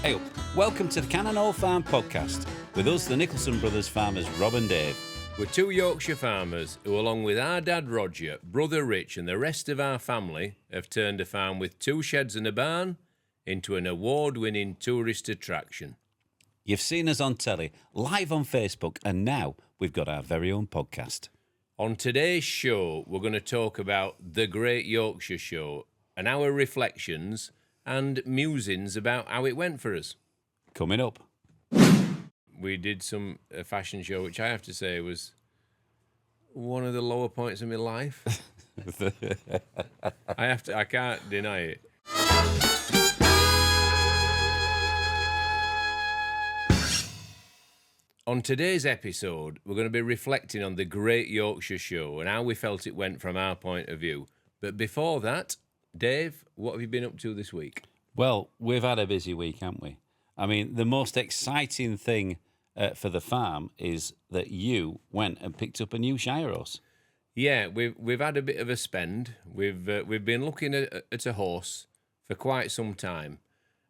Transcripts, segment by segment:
Hey, welcome to the Cannon Hall Farm podcast with us, the Nicholson brothers farmers, Rob and Dave. We're two Yorkshire farmers who, along with our dad Roger, brother Rich and the rest of our family, have turned a farm with 2 sheds and a barn into an award-winning tourist attraction. You've seen us on telly, live on Facebook, and now we've got our very own podcast. On today's show, we're going to talk about the Great Yorkshire Show and our reflections and musings about how it went for us. Coming up. We did a fashion show, which I have to say was one of the lower points of my life. I can't deny it. On today's episode, we're going to be reflecting on the Great Yorkshire Show and how we felt it went from our point of view. But before that, Dave, what have you been up to this week? Well, we've had a busy week, haven't we? I mean, the most exciting thing for the farm is that you went and picked up a new Shire horse. Yeah, we've had a bit of a spend. We've been looking at a horse for quite some time,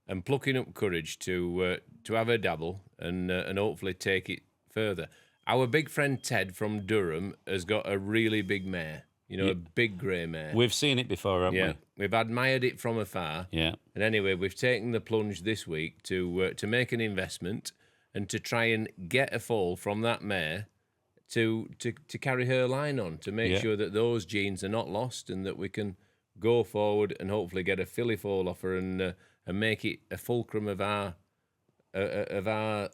and plucking up courage to have a dabble and hopefully take it further. Our big friend Ted from Durham has got a really big mare. You know, a big grey mare. We've seen it before, haven't we? We've admired it from afar. Yeah. And anyway, we've taken the plunge this week to make an investment and to try and get a foal from that mare to carry her line on, to make sure that those genes are not lost and that we can go forward and hopefully get a filly foal off her and make it a fulcrum of our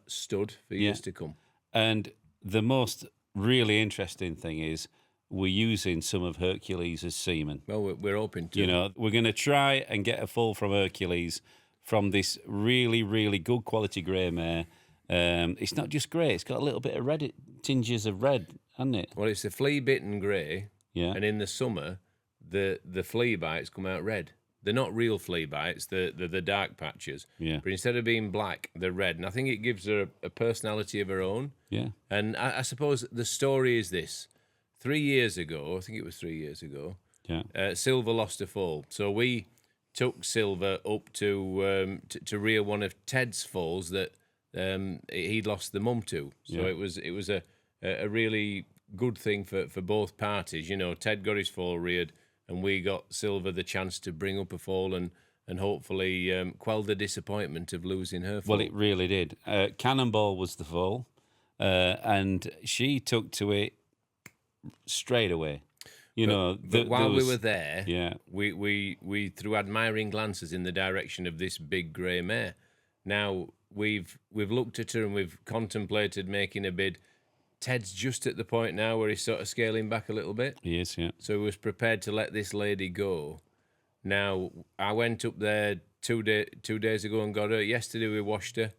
stud for years to come. And the most really interesting thing is we're using some of Hercules as semen. Well, we're hoping to. You know, we're going to try and get a foal from Hercules from this really, really good quality grey mare. It's not just grey; it's got a little bit of red tinges of red, hasn't it? Well, it's a flea-bitten grey. Yeah. And in the summer, the flea bites come out red. They're not real flea bites; they're the dark patches. Yeah. But instead of being black, they're red, and I think it gives her a personality of her own. Yeah. And I suppose the story is this: 3 years ago, I think it was 3 years ago. Yeah. Silver lost a foal, so we took Silver up to rear one of Ted's foals that he'd lost the mum to. So it was a really good thing for both parties. You know, Ted got his foal reared, and we got Silver the chance to bring up a foal and hopefully quell the disappointment of losing her foal. Well, it really did. Cannonball was the foal, and she took to it straight away. But while we were there, yeah, we threw admiring glances in the direction of this big grey mare. Now we've looked at her and we've contemplated making a bid. Ted's just at the point now where he's sort of scaling back a little bit. He is, yeah. So he was prepared to let this lady go. Now I went up there 2 days ago and got her. Yesterday we washed her.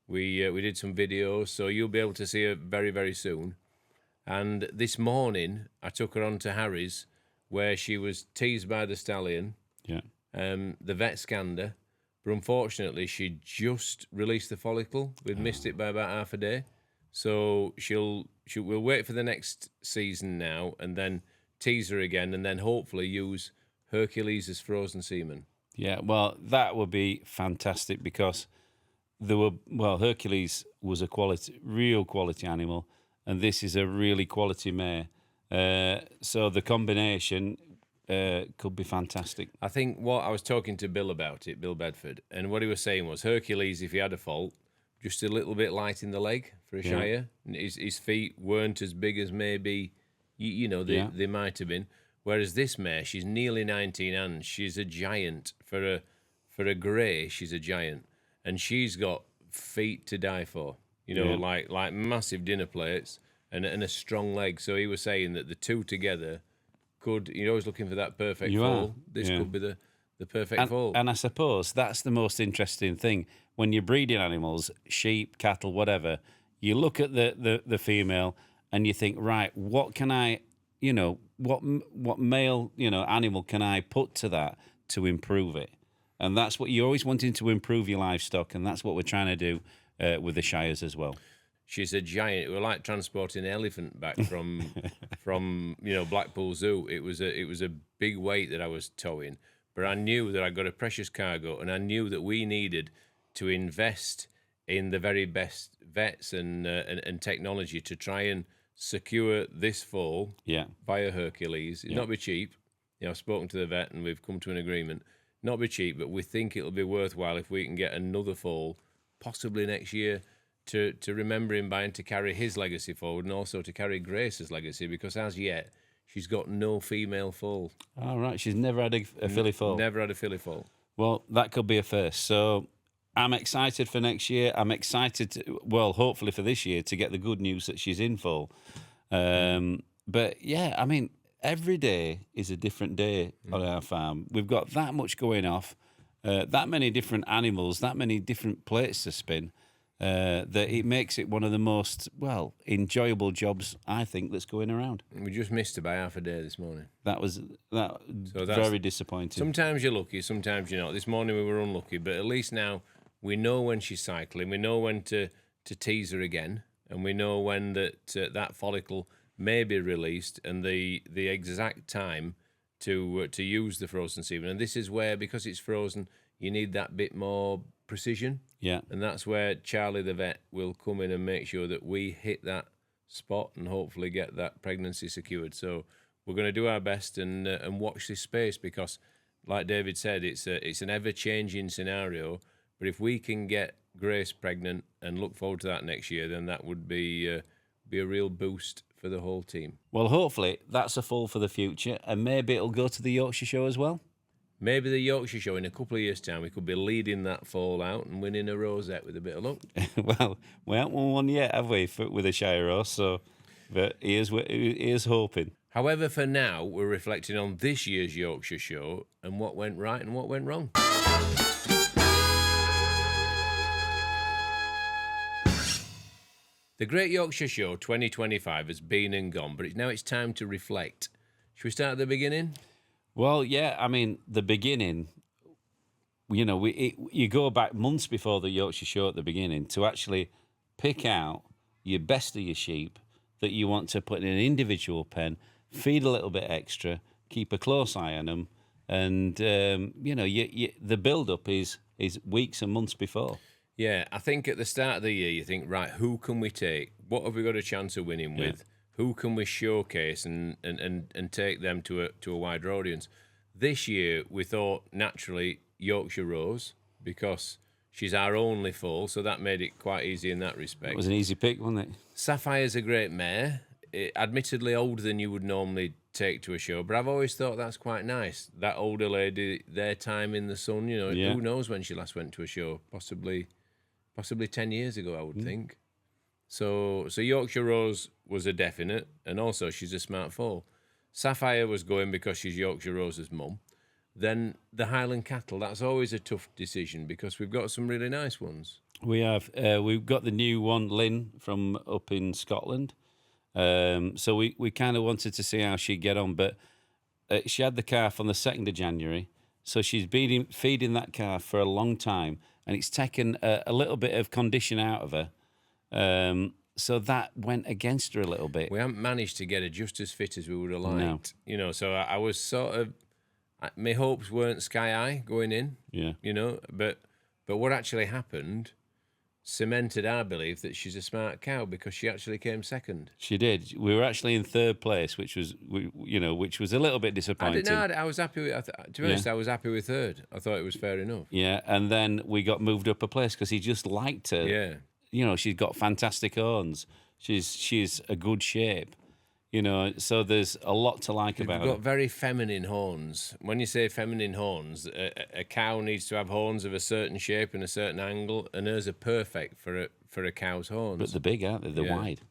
We did some videos, so you'll be able to see her very, very soon. And this morning, I took her on to Harry's, where she was teased by the stallion. Yeah. The vet scanned her, but unfortunately, she just released the follicle. We'd missed it by about half a day, so we'll wait for the next season now, and then tease her again, and then hopefully use Hercules as frozen semen. Yeah. Well, that would be fantastic because Hercules was a real quality animal. And this is a really quality mare. So the combination could be fantastic. I think what I was talking to Bill about it, Bill Bedford, and what he was saying was Hercules, if he had a fault, just a little bit light in the leg for a Shire. His feet weren't as big as maybe, they might have been. Whereas this mare, she's nearly 19 hands. She's a giant. For a grey, she's a giant. And she's got feet to die for. Like massive dinner plates and a strong leg. So he was saying that the two together you're always looking for that perfect foal. This could be the perfect foal. And I suppose that's the most interesting thing. When you're breeding animals, sheep, cattle, whatever, you look at the female and you think, right, what can I, what male, animal can I put to that to improve it? And that's what you're always wanting to improve your livestock. And that's what we're trying to do with the Shires as well. She's a giant. We're like transporting an elephant back from Blackpool Zoo. It was a big weight that I was towing, but I knew that I got a precious cargo, and I knew that we needed to invest in the very best vets and technology to try and secure this foal Yeah. via Hercules. It'll not be cheap. I've spoken to the vet and we've come to an agreement. Not be cheap, but we think it'll be worthwhile if we can get another foal, possibly next year, to remember him by and to carry his legacy forward, and also to carry Grace's legacy, because as yet she's got no female foal. All right. She's never had a filly foal. Never had a filly foal. Well, that could be a first. So I'm excited for next year. I'm excited, hopefully for this year, to get the good news that she's in foal. But yeah, I mean, every day is a different day on our farm. We've got that much going off, that many different animals, that many different plates to spin, that it makes it one of the most, enjoyable jobs, I think, that's going around. We just missed her by half a day this morning. That's very disappointing. Sometimes you're lucky, sometimes you're not. This morning we were unlucky, but at least now we know when she's cycling, we know when to tease her again, and we know when that follicle may be released and the exact time to use the frozen semen. And this is where, because it's frozen, you need that bit more precision. Yeah. And that's where Charlie the vet will come in and make sure that we hit that spot and hopefully get that pregnancy secured. So we're going to do our best and watch this space, because, like David said, it's an ever-changing scenario. But if we can get Grace pregnant and look forward to that next year, then that would be a real boost for the whole team. Well, hopefully that's a foal for the future, and maybe it'll go to the Yorkshire Show as well. Maybe the Yorkshire Show in a couple of years' time, we could be leading that foal out and winning a rosette with a bit of luck. Well, we haven't won one yet, have we, with a Shire horse? So, but here's hoping. However, for now, we're reflecting on this year's Yorkshire Show and what went right and what went wrong. The Great Yorkshire Show 2025 has been and gone, but now it's time to reflect. Should we start at the beginning? Well, yeah, I mean, the beginning, you go back months before the Yorkshire Show at the beginning to actually pick out your best of your sheep that you want to put in an individual pen, feed a little bit extra, keep a close eye on them, and, the build-up is weeks and months before. Yeah, I think at the start of the year, you think, right, who can we take? What have we got a chance of winning with? Who can we showcase and take them to a wider audience? This year, we thought, naturally, Yorkshire Rose, because she's our only foal, so that made it quite easy in that respect. It was an easy pick, wasn't it? Sapphire's a great mare, admittedly older than you would normally take to a show, but I've always thought that's quite nice. That older lady, their time in the sun, who knows when she last went to a show? Possibly 10 years ago, I would think. So Yorkshire Rose was a definite, and also she's a smart foal. Sapphire was going because she's Yorkshire Rose's mum. Then the Highland Cattle, that's always a tough decision because we've got some really nice ones. We have. We've got the new one, Lynn, from up in Scotland. So we kind of wanted to see how she'd get on, but she had the calf on the 2nd of January. So she's been feeding that calf for a long time, and it's taken a little bit of condition out of her. So that went against her a little bit. We haven't managed to get her just as fit as we would have liked. No. So I was sort of, my hopes weren't sky high going in. Yeah. But what actually happened cemented our belief that she's a smart cow because she actually came second. She did. We were actually in 3rd place, which was a little bit disappointing. I was happy with. To be honest, I was happy with 3rd. I thought it was fair enough. Yeah, and then we got moved up a place because he just liked her. Yeah. She's got fantastic horns. She's a good shape. So there's a lot to like about her. She's got very feminine horns. When you say feminine horns, a cow needs to have horns of a certain shape and a certain angle, and hers are perfect for a cow's horns. But they're big, aren't they? They're wide.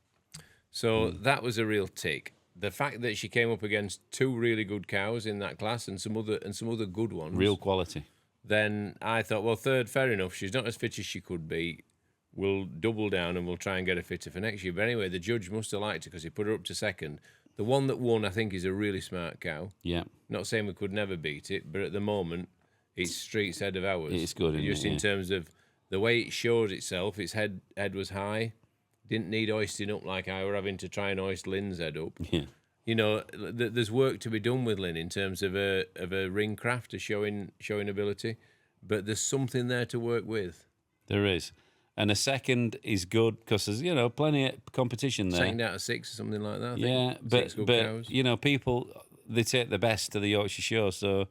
So that was a real tick. The fact that she came up against 2 really good cows in that class and some other good ones, Real quality. Then I thought, well, 3rd, fair enough. She's not as fit as she could be. We'll double down and we'll try and get her fitter for next year. But anyway, the judge must have liked her because he put her up to 2nd. The one that won, I think, is a really smart cow. Yeah. Not saying we could never beat it, but at the moment, it's streets head of ours. It's good, just in terms of the way it showed itself. Its head was high. Didn't need hoisting up like I were having to try and hoist Lynn's head up. Yeah. There's work to be done with Lynn in terms of a ring craft, a showing ability, but there's something there to work with. There is. And a second is good because there's, plenty of competition there. Second out of 6 or something like that. I Yeah, think. but 6 good cows. people, they take the best to the Yorkshire Show, so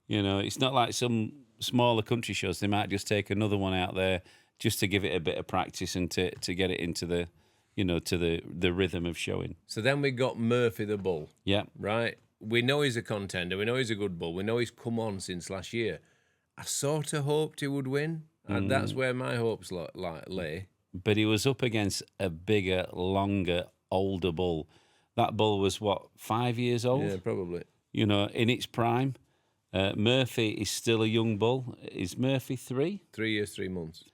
it's not like some smaller country shows. They might just take another one out there just to give it a bit of practice and to get it into the to the rhythm of showing. So then we got Murphy the bull. Yeah, Right. We know he's a contender. We know he's a good bull. We know he's come on since last year. I sort of hoped he would win. And that's where my hopes lay. but he was up against a bigger, longer, older bull. That bull was what, 5 years old? Yeah, probably. In its prime. Murphy is still a young bull. Is Murphy 3? 3 years, 3 months.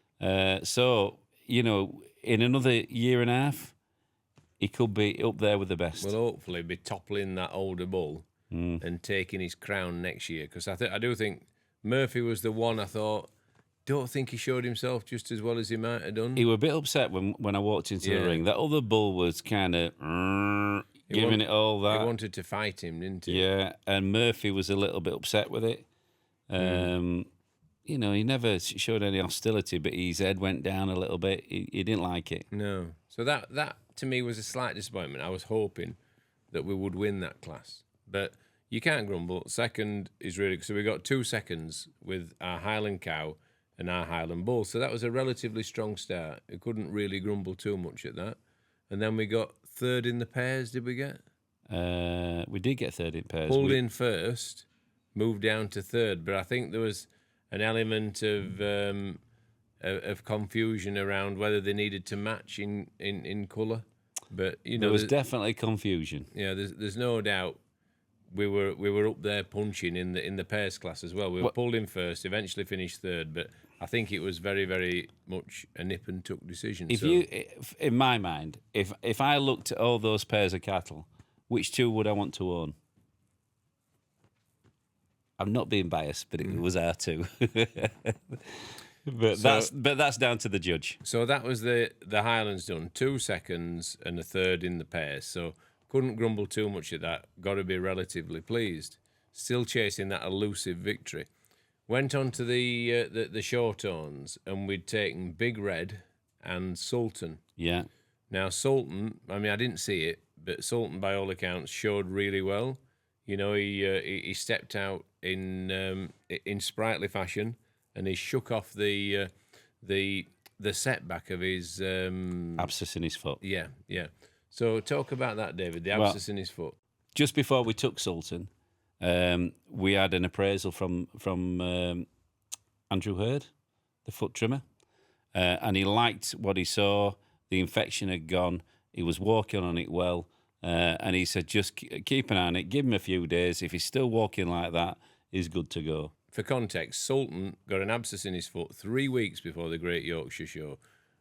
So, in another year and a half, he could be up there with the best. Well, hopefully be toppling that older bull and taking his crown next year. Because I do think Murphy was the one I thought, don't think he showed himself just as well as he might have done. He was a bit upset when I walked into the ring. That other bull was kind of giving it all that. He wanted to fight him, didn't he? Yeah, and Murphy was a little bit upset with it. He never showed any hostility, but his head went down a little bit. He didn't like it. No. So that to me was a slight disappointment. I was hoping that we would win that class. But you can't grumble. Second is really... So we got 2 seconds with our Highland cow and our Highland bull. So that was a relatively strong start. We couldn't really grumble too much at that. And then we got third in the pairs, did we get? We did get third in pairs. Pulled in first, moved down to third. But I think there was an element of confusion around whether they needed to match in colour. But, there was definitely confusion. Yeah, there's no doubt we were up there punching in the pairs class as well. We were pulled in first, eventually finished third, but I think it was very, very much a nip and tuck decision. In my mind, if I looked at all those pairs of cattle, which 2 would I want to own? I'm not being biased, but it was our 2. But that's down to the judge. So that was the Highlands done. 2 seconds and a third in the pairs. So couldn't grumble too much at that. Got to be relatively pleased. Still chasing that elusive victory. Went on to the short-horns, and we'd taken Big Red and Sultan. Yeah. Now, Sultan, I didn't see it, but Sultan, by all accounts, showed really well. He stepped out in sprightly fashion, and he shook off the setback of his abscess in his foot. Yeah. So talk about that, David. The abscess in his foot. Just before we took Sultan, we had an appraisal from Andrew Hurd, the foot trimmer, and he liked what he saw. The infection had gone. He was walking on it well, and he said, just keep an eye on it. Give him a few days. If he's still walking like that, he's good to go. For context, Sultan got an abscess in his foot 3 weeks before the Great Yorkshire Show,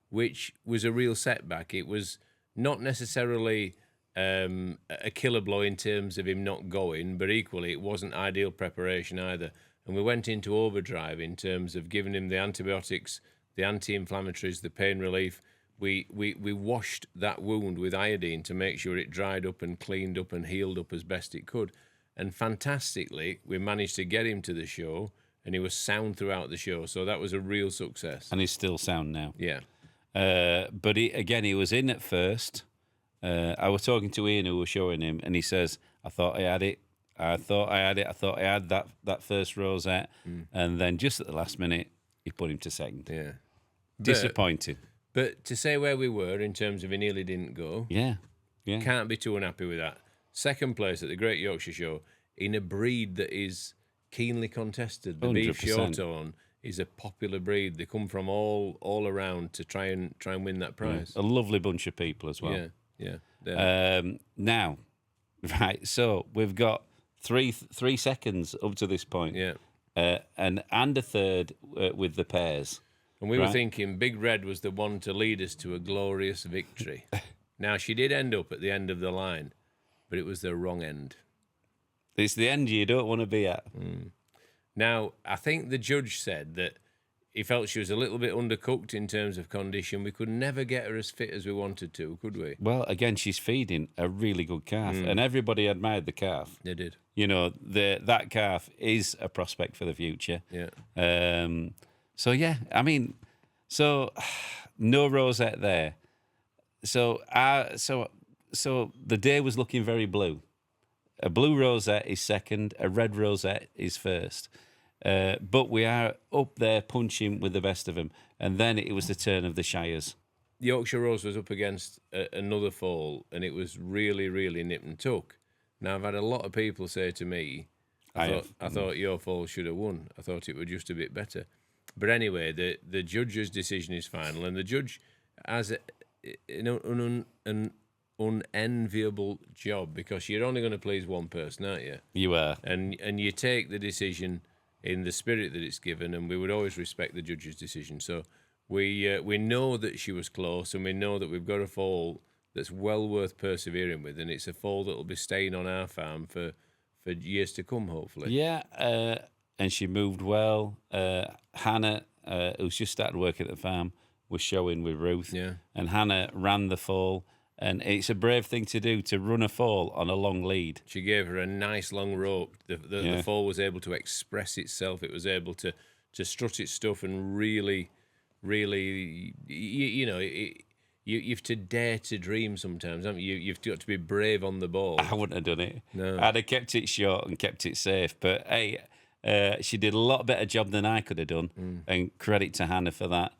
which was a real setback. It was not necessarily a killer blow in terms of him not going, but equally it wasn't ideal preparation either. And we went into overdrive in terms of giving him the antibiotics, the anti-inflammatories, the pain relief. We washed that wound with iodine to make sure it dried up and cleaned up and healed up as best it could. And fantastically, we managed to get him to the show, and he was sound throughout the show. So that was a real success. And he's still sound now. Yeah. But he was in at first. I was talking to Ian, who was showing him, and he says, I thought I had it. I thought I had that first rosette. And then just at the last minute, he put him to second. Yeah. Disappointing. But to say where we were in terms of he nearly didn't go, Yeah. can't be too unhappy with that. Second place at the Great Yorkshire Show in a breed that is keenly contested. The beef 100%. shorthorn is a popular breed. They come from all around to try and win that prize. A lovely bunch of people as well. Yeah. Now, right, so we've got three seconds up to this point. Yeah. And a third with the pairs. And we were thinking Big Red was the one to lead us to a glorious victory. Now, she did end up at the end of the line, but it was the wrong end. It's the end you don't want to be at. Now, I think the judge said that he felt she was a little bit undercooked in terms of condition. We could never get her as fit as we wanted to, could we? Well, again, she's feeding a really good calf, and everybody admired the calf. They did. That calf is a prospect for the future. Yeah. So, yeah, So no rosette there. So so the day was looking very blue. A blue rosette is second. A red rosette is first. But we are up there punching with the best of them. And then it was the turn of the Shires. Yorkshire Rose was up against another foal, and it was really, really nip and tuck. Now, I've had a lot of people say to me, I thought your foal should have won. I thought it were just a bit better. But anyway, the judge's decision is final, and the judge has an unenviable job, because you're only going to please one person, aren't you? You are. And you take the decision in the spirit that it's given, and we would always respect the judge's decision. So we know that she was close, and we know that we've got a foal that's well worth persevering with, and it's a foal that will be staying on our farm for years to come, hopefully. Yeah, and she moved well. Hannah, who's just started working at the farm, was showing with Ruth. Yeah. And Hannah ran the foal, and it's a brave thing to do, to run a foal on a long lead. She gave her a nice long rope. The foal was able to express itself. It was able to strut its stuff and really, you've to dare to dream sometimes, haven't you? You've got to be brave on the ball. I wouldn't have done it. No. I'd have kept it short and kept it safe. But hey, she did a lot better job than I could have done, and credit to Hannah for that.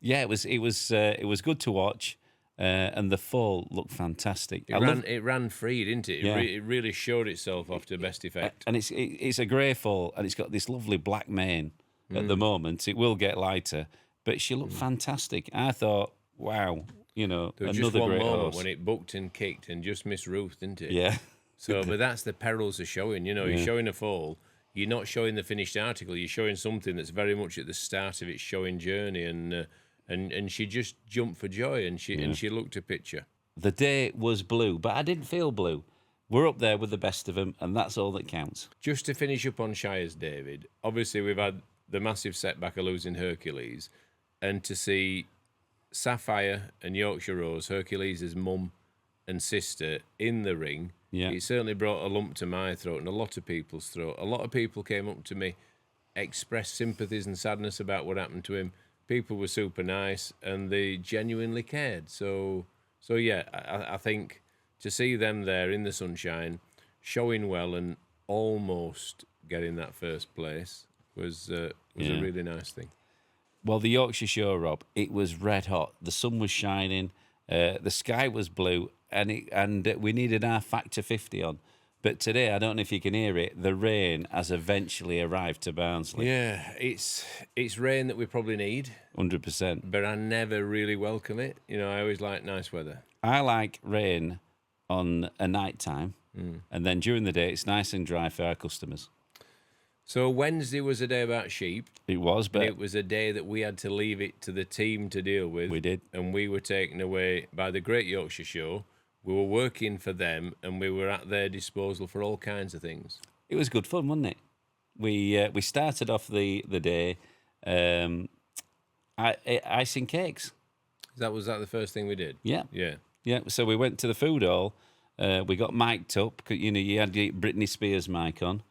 Yeah, it was good to watch, and the foal looked fantastic. It ran free, didn't it? Yeah. It really showed itself off to best effect. And it's a grey foal, and it's got this lovely black mane at the moment. It will get lighter, but she looked fantastic. I thought, wow, There was another just one great moment horse. when it bucked and kicked and just missed Ruth, didn't it? Yeah. So, but that's the perils of showing. You're showing a foal. You're not showing the finished article. You're showing something that's very much at the start of its showing journey, and she just jumped for joy, and she looked a picture. The day was blue, but I didn't feel blue. We're up there with the best of them, and that's all that counts. Just to finish up on Shires, David, obviously we've had the massive setback of losing Hercules, and to see Sapphire and Yorkshire Rose, Hercules' mum and sister, in the ring, it certainly brought a lump to my throat and a lot of people's throat. A lot of people came up to me, expressed sympathies and sadness about what happened to him. People were super nice, and they genuinely cared. So yeah, I think to see them there in the sunshine, showing well and almost getting that first place was a really nice thing. Well, the Yorkshire Show, Rob, it was red hot. The sun was shining, the sky was blue, and we needed our factor 50 on. But today, I don't know if you can hear it, the rain has eventually arrived to Barnsley. Yeah, it's rain that we probably need. 100%. But I never really welcome it. I always like nice weather. I like rain on a night time, and then during the day, it's nice and dry for our customers. So Wednesday was a day about sheep. It was, but And it was a day that we had to leave it to the team to deal with. We did. And we were taken away by the Great Yorkshire Show. We were working for them, and we were at their disposal for all kinds of things. it was good fun, wasn't it? We started off the day icing cakes. Was that the first thing we did? Yeah. Yeah. Yeah, so we went to the food hall. We got mic'd up. You had the Britney Spears mic on.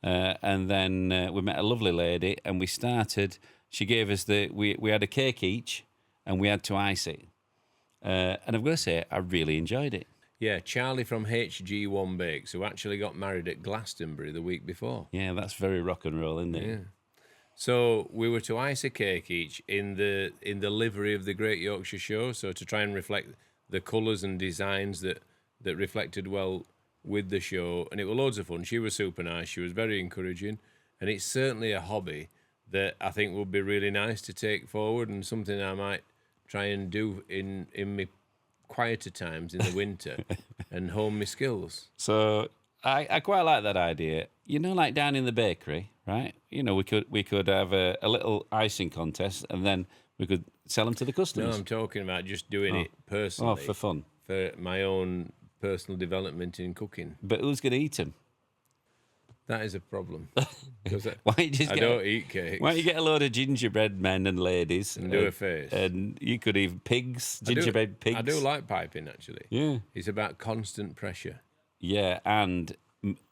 And then we met a lovely lady, and we started. She gave us we had a cake each, and we had to ice it. And I've got to say, I really enjoyed it. Yeah, Charlie from HG1 Bakes, who actually got married at Glastonbury the week before. Yeah, that's very rock and roll, isn't it? Yeah. So we were to ice a cake each in the livery of the Great Yorkshire Show, so to try and reflect the colours and designs that reflected well with the show, and it was loads of fun. She was super nice. She was very encouraging, and it's certainly a hobby that I think would be really nice to take forward, and something I might try and do in my quieter times in the winter and hone my skills. So I quite like that idea. Like down in the bakery, right? We could have a little icing contest, and then we could sell them to the No, customers. I'm talking about just doing it personally. Oh, for fun. For my own personal development in cooking. But who's going to eat them? That is a problem. Because Why don't you just I don't eat cakes. Why don't you get a load of gingerbread men and ladies And do a face. And you could even gingerbread pigs. I do like piping, actually. Yeah. It's about constant pressure. Yeah, and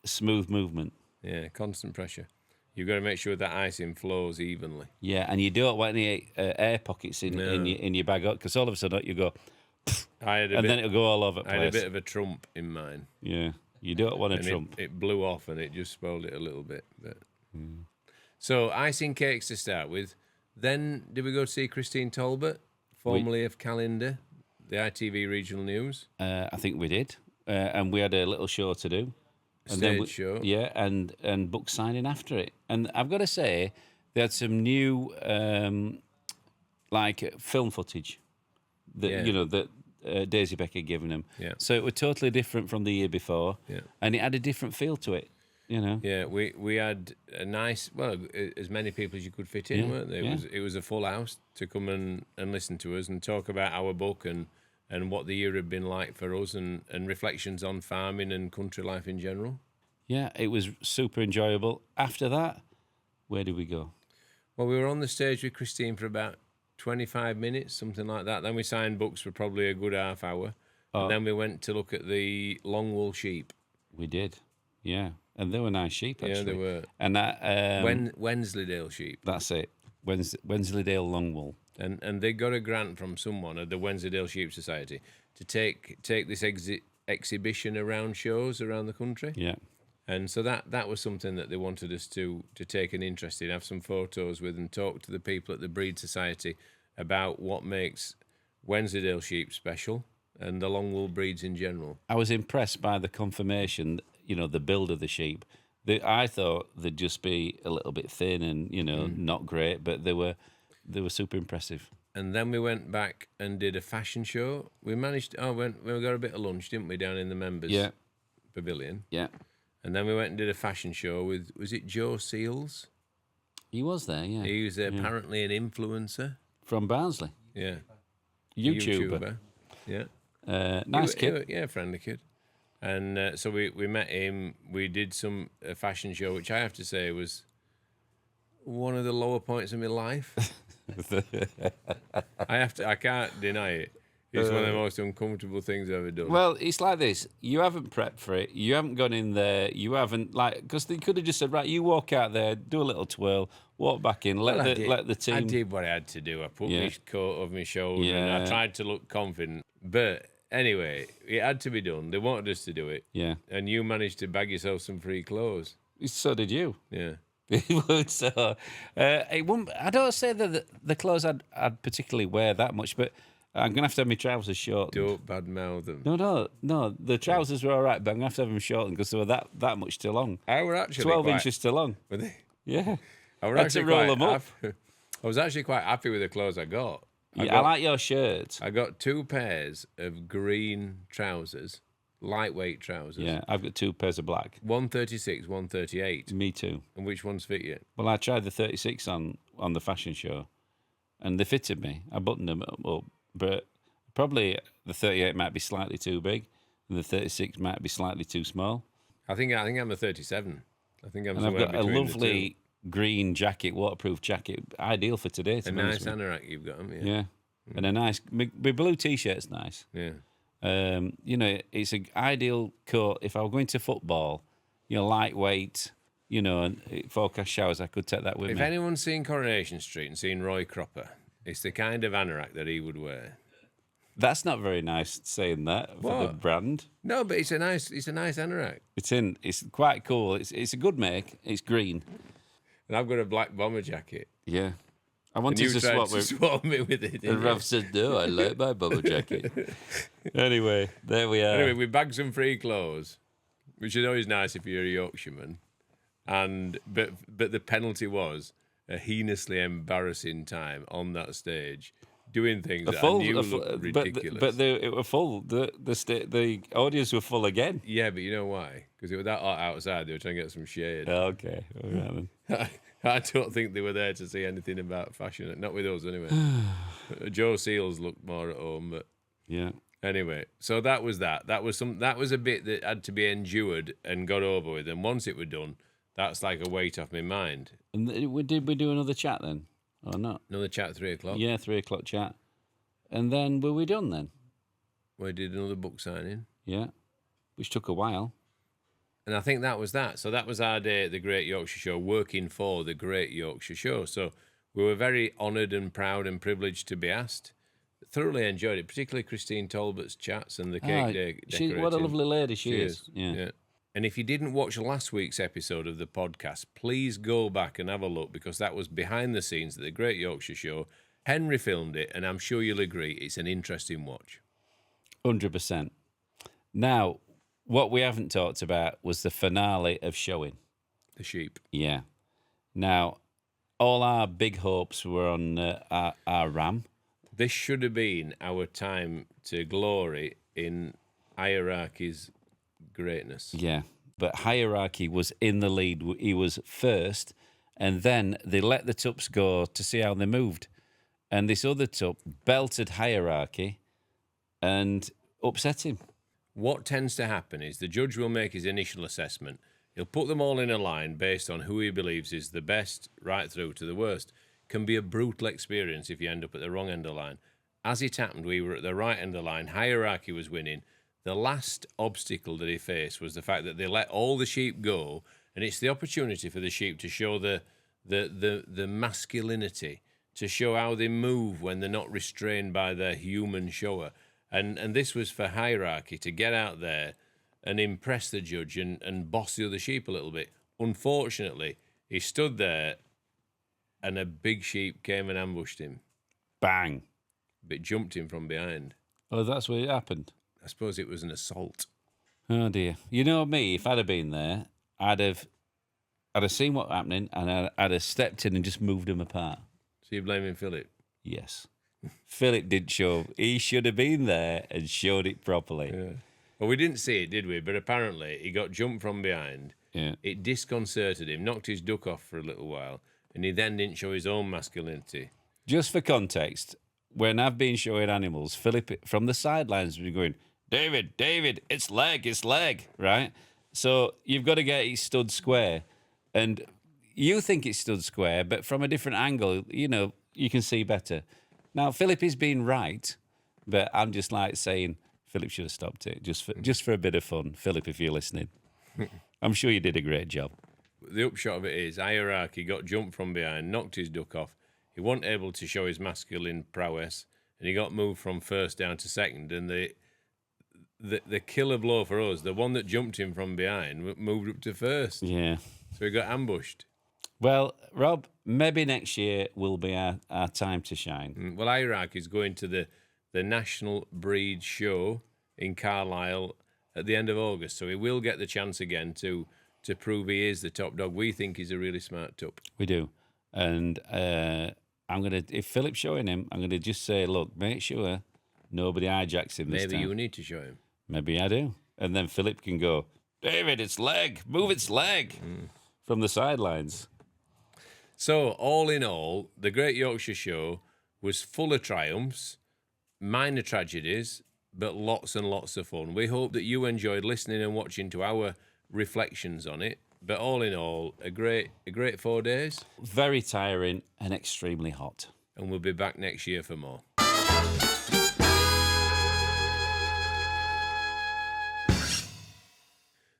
smooth movement. Yeah, constant pressure. You've got to make sure that icing flows evenly. Yeah, and you don't want any air pockets in your bag, because all of a sudden you go, then it'll go all over the place. I had a bit of a trump in mine. Yeah, you don't want a trump. It blew off and it just spoiled it a little bit. But So icing cakes to start with. Then did we go to see Christine Talbot, formerly of Calendar, the ITV Regional News? I think we did, and we had a little show to do. Stage show. Yeah, and book signing after it. And I've got to say, they had some new film footage that Daisy Beck had given them. Yeah. So it was totally different from the year before. Yeah. And it had a different feel to it. Yeah, we had a nice, as many people as you could fit in, weren't there? It was a full house to come and listen to us and talk about our book and what the year had been like for us and reflections on farming and country life in general. Yeah, it was super enjoyable. After that, where did we go? Well, we were on the stage with Christine for about 25 minutes, something like that. Then we signed books for probably a good half hour. And then we went to look at the long wool sheep. We did, yeah. And they were nice sheep, actually. Yeah, they were. And that... Wensleydale sheep. That's it. Wensleydale long wool. And they got a grant from someone at the Wensleydale Sheep Society to take this exhibition around shows around the country. Yeah. And so that was something that they wanted us to take an interest in, have some photos with, and talk to the people at the Breed Society about what makes Wensleydale sheep special and the long wool breeds in general. I was impressed by the confirmation, the build of the sheep. I thought they'd just be a little bit thin and, not great, but they were super impressive. And then we went back and did a fashion show. We managed, we got a bit of lunch, didn't we, down in the members' pavilion? Yeah. And then we went and did a fashion show with, was it Joe Seals? He was there, yeah. He was apparently an influencer. From Barnsley. Yeah. YouTuber. Yeah. Nice kid. Yeah, friendly kid. And so we met him. We did a fashion show, which I have to say was one of the lower points of my life. I can't deny it. It's one of the most uncomfortable things I've ever done. Well, it's like this. You haven't prepped for it. You haven't gone in there. You haven't, because they could have just said, right, you walk out there, do a little twirl, walk back in, let the team... I did what I had to do. I put my coat over my shoulder and I tried to look confident. But anyway, it had to be done. They wanted us to do it. Yeah. And you managed to bag yourself some free clothes. So did you. Yeah. So, I don't say that the clothes I'd particularly wear that much, but I'm going to have my trousers shortened. Don't badmouth them. No. The trousers were all right, but I'm going to have them shortened because they were that much too long. I were actually 12 inches too long. Were they? Yeah. I was actually quite happy with the clothes I got. I like your shirt. I got 2 pairs of green trousers, lightweight trousers. Yeah, I've got 2 pairs of black. 136, 138. Me too. And which ones fit you? Well, I tried the 36 on the fashion show, and they fitted me. I buttoned them up, but probably the 38 might be slightly too big, and the 36 might be slightly too small. I think I'm a 37. I think I'm. And I've got a lovely green jacket, waterproof jacket, ideal for today. A nice anorak you've got, haven't you? Yeah, and a nice. My blue t-shirt's nice. Yeah. It's an ideal coat if I were going to football. Lightweight. And forecast showers. I could take that with me. If anyone's seen Coronation Street and seen Roy Cropper, it's the kind of anorak that he would wear. That's not very nice saying that for the brand. No, but it's a nice anorak. It's quite cool. It's a good make. It's green. And I've got a black bomber jacket. Yeah. I wanted to swap me with it. And Rav said, no, I like my bomber jacket. Anyway, there we are. Anyway, we bagged some free clothes, which is always nice if you're a Yorkshireman. But the penalty was a heinously embarrassing time on that stage, doing things I knew looked ridiculous. But it were full. The audience were full again. Yeah, but you know why? Because it was that hot outside. They were trying to get some shade. Okay. All right, then. I don't think they were there to see anything about fashion. Not with us, anyway. Joe Seals looked more at home, but yeah. Anyway, so that was that. That was a bit that had to be endured and got over with. And once it were done, that's like a weight off my mind. And did we do another chat then, or not? Another chat at 3:00. Yeah, 3:00 chat. And then were we done then? We did another book signing. Yeah, which took a while. And I think that was that. So that was our day at the Great Yorkshire Show, working for the Great Yorkshire Show. So we were very honoured and proud and privileged to be asked. Thoroughly enjoyed it, particularly Christine Talbot's chats and the cake decorating. What a lovely lady she is. Yeah. And if you didn't watch last week's episode of the podcast, please go back and have a look, because that was behind the scenes at the Great Yorkshire Show. Henry filmed it, and I'm sure you'll agree it's an interesting watch. 100%. Now, what we haven't talked about was the finale of showing. The sheep. Yeah. Now, all our big hopes were on our ram. This should have been our time to glory in Hierarchy's greatness. Yeah. But Hierarchy was in the lead. He was first, and then they let the tups go to see how they moved. And this other tup belted Hierarchy and upset him. What tends to happen is the judge will make his initial assessment. He'll put them all in a line based on who he believes is the best, right through to the worst. Can be a brutal experience if you end up at the wrong end of the line. As it happened, we were at the right end of the line. Hierarchy was winning. The last obstacle that he faced was the fact that they let all the sheep go, and it's the opportunity for the sheep to show the masculinity, to show how they move when they're not restrained by their human shower. And this was for Hierarchy to get out there and impress the judge and boss the other sheep a little bit. Unfortunately, he stood there and a big sheep came and ambushed him. Bang. But jumped him from behind. Oh, that's where it happened. I suppose it was an assault. Oh, dear. You know me, if I'd have been there, I'd have seen what was happening, and I'd have stepped in and just moved them apart. So you're blaming Philip? Yes. Philip did show. He should have been there and showed it properly. Yeah. Well, we didn't see it, did we? But apparently he got jumped from behind. Yeah. It disconcerted him, knocked his duck off for a little while, and he then didn't show his own masculinity. Just for context, when I've been showing animals, Philip from the sidelines was going, David, it's leg, right? So you've got to get it stood square. And you think it's stood square, but from a different angle, you can see better. Now, Philip is being right, but I'm just like saying, Philip should have stopped it, just for a bit of fun. Philip, if you're listening, I'm sure you did a great job. The upshot of it is Hierarchy got jumped from behind, knocked his duck off. He wasn't able to show his masculine prowess, and he got moved from first down to second. And the killer blow for us, the one that jumped him from behind, moved up to first. Yeah. So he got ambushed. Well, Rob, maybe next year will be our time to shine. Well, Hierarchy is going to the National Breed Show in Carlisle at the end of August, so he will get the chance again to prove he is the top dog. We think he's a really smart tup. We do. And if Philip's showing him, I'm going to just say, look, make sure nobody hijacks him this time. Maybe you need to show him. Maybe I do. And then Philip can go, David, its leg, move its leg from the sidelines. So, all in all, the Great Yorkshire Show was full of triumphs, minor tragedies, but lots and lots of fun. We hope that you enjoyed listening and watching to our reflections on it. But all in all, a great 4 days. Very tiring and extremely hot. And we'll be back next year for more.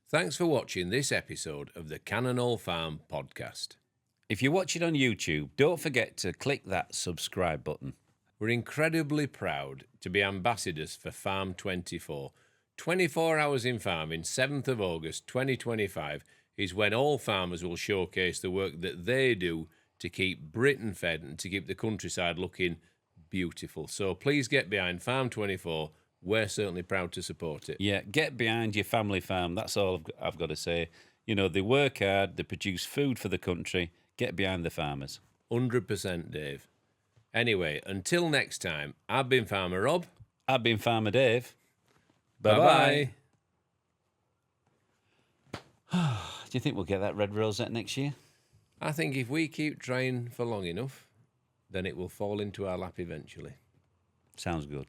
Thanks for watching this episode of the Cannonall Farm podcast. If you're watching on YouTube, don't forget to click that subscribe button. We're incredibly proud to be ambassadors for Farm 24. 24 hours in farming, 7th of August 2025, is when all farmers will showcase the work that they do to keep Britain fed and to keep the countryside looking beautiful. So please get behind Farm 24. We're certainly proud to support it. Yeah, get behind your family farm. That's all I've got to say. They work hard, they produce food for the country. Get behind the farmers. 100%, Dave. Anyway, until next time, I've been Farmer Rob. I've been Farmer Dave. Bye-bye. Do you think we'll get that red rosette next year? I think if we keep trying for long enough, then it will fall into our lap eventually. Sounds good.